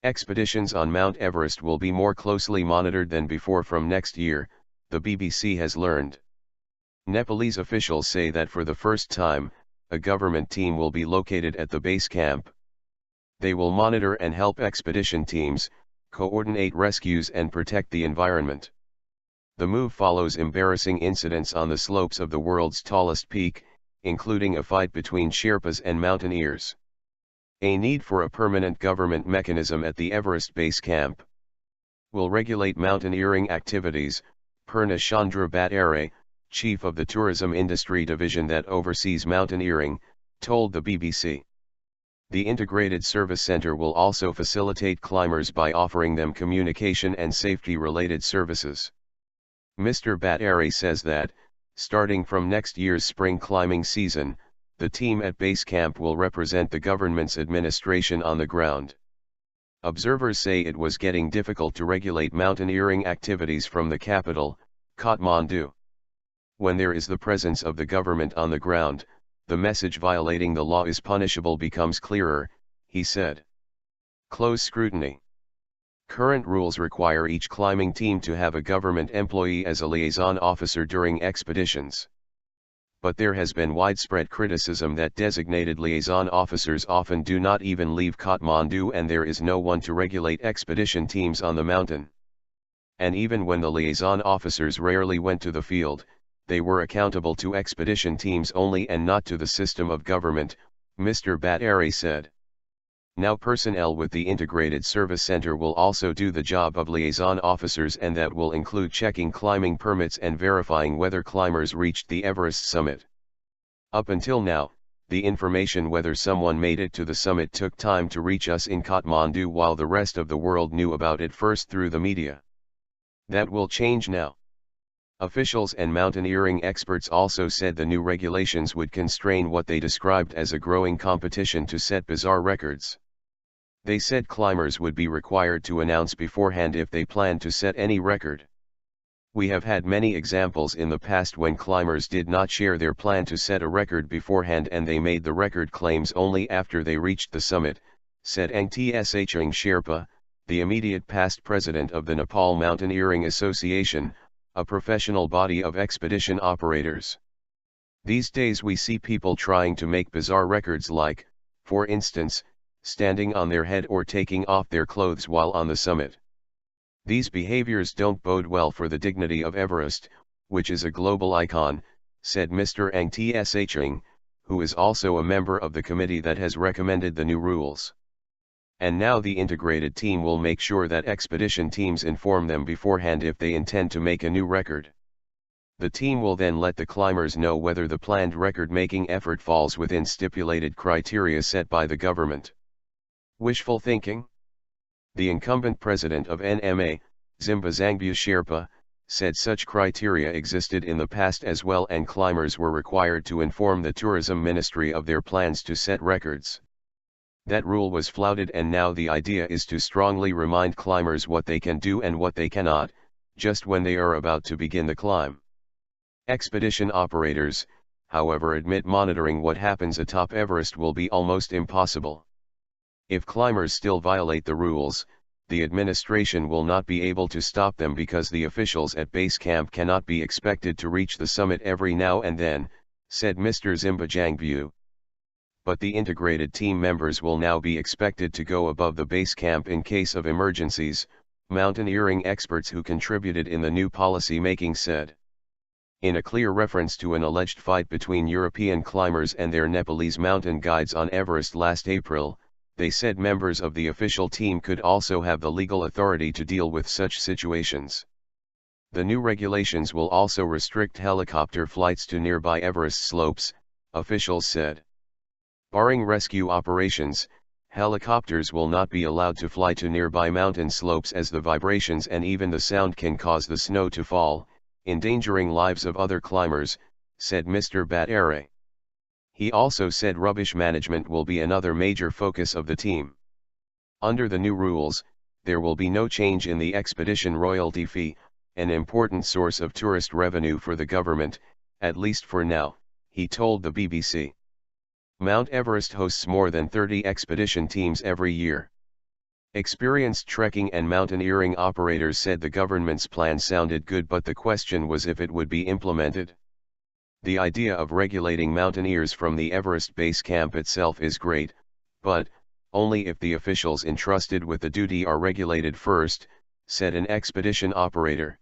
Expeditions on Mount Everest will be more closely monitored than before from next year, the BBC has learned. Nepalese officials say that for the first time, a government team will be located at the base camp. They will monitor and help expedition teams, coordinate rescues and protect the environment. The move follows embarrassing incidents on the slopes of the world's tallest peak, including a fight between sherpas and mountaineers. A need for a permanent government mechanism at the Everest base camp will regulate mountaineering activities, Purna Chandra Bhattarai, chief of the tourism industry division that oversees mountaineering, told the BBC. The Integrated Service Centre will also facilitate climbers by offering them communication and safety-related services. Mr. Bhattarai says that, starting from next year's spring climbing season, the team at base camp will represent the government's administration on the ground. Observers say it was getting difficult to regulate mountaineering activities from the capital, Kathmandu. When there is the presence of the government on the ground, the message violating the law is punishable becomes clearer, he said. Close scrutiny. Current rules require each climbing team to have a government employee as a liaison officer during expeditions. But there has been widespread criticism that designated liaison officers often do not even leave Kathmandu and there is no one to regulate expedition teams on the mountain. And even when the liaison officers rarely went to the field, they were accountable to expedition teams only and not to the system of government, Mr. Bhattarai said. Now personnel with the Integrated Service Centre will also do the job of liaison officers, and that will include checking climbing permits and verifying whether climbers reached the Everest summit. Up until now, the information whether someone made it to the summit took time to reach us in Kathmandu while the rest of the world knew about it first through the media. That will change now. Officials and mountaineering experts also said the new regulations would constrain what they described as a growing competition to set bizarre records. They said climbers would be required to announce beforehand if they planned to set any record. We have had many examples in the past when climbers did not share their plan to set a record beforehand and they made the record claims only after they reached the summit, said Ngtshang Sherpa, the immediate past president of the Nepal Mountaineering Association, a professional body of expedition operators. These days we see people trying to make bizarre records like, for instance, standing on their head or taking off their clothes while on the summit. These behaviors don't bode well for the dignity of Everest, which is a global icon, said Mr. Ngtshang, who is also a member of the committee that has recommended the new rules. And now the integrated team will make sure that expedition teams inform them beforehand if they intend to make a new record. The team will then let the climbers know whether the planned record-making effort falls within stipulated criteria set by the government. Wishful thinking? The incumbent president of NMA, Zimba Zangbu Sherpa, said such criteria existed in the past as well and climbers were required to inform the tourism ministry of their plans to set records. That rule was flouted and now the idea is to strongly remind climbers what they can do and what they cannot, just when they are about to begin the climb. Expedition operators, however, admit monitoring what happens atop Everest will be almost impossible. If climbers still violate the rules, the administration will not be able to stop them because the officials at base camp cannot be expected to reach the summit every now and then, said Mr. Zimba Zangbu. But the integrated team members will now be expected to go above the base camp in case of emergencies, mountaineering experts who contributed in the new policy making said. In a clear reference to an alleged fight between European climbers and their Nepalese mountain guides on Everest last April, they said members of the official team could also have the legal authority to deal with such situations. The new regulations will also restrict helicopter flights to nearby Everest slopes, officials said. Barring rescue operations, helicopters will not be allowed to fly to nearby mountain slopes as the vibrations and even the sound can cause the snow to fall, endangering lives of other climbers, said Mr. Bhattarai. He also said rubbish management will be another major focus of the team. Under the new rules, there will be no change in the expedition royalty fee, an important source of tourist revenue for the government, at least for now, he told the BBC. Mount Everest hosts more than 30 expedition teams every year. Experienced trekking and mountaineering operators said the government's plan sounded good, but the question was if it would be implemented. The idea of regulating mountaineers from the Everest base camp itself is great, but only if the officials entrusted with the duty are regulated first, said an expedition operator.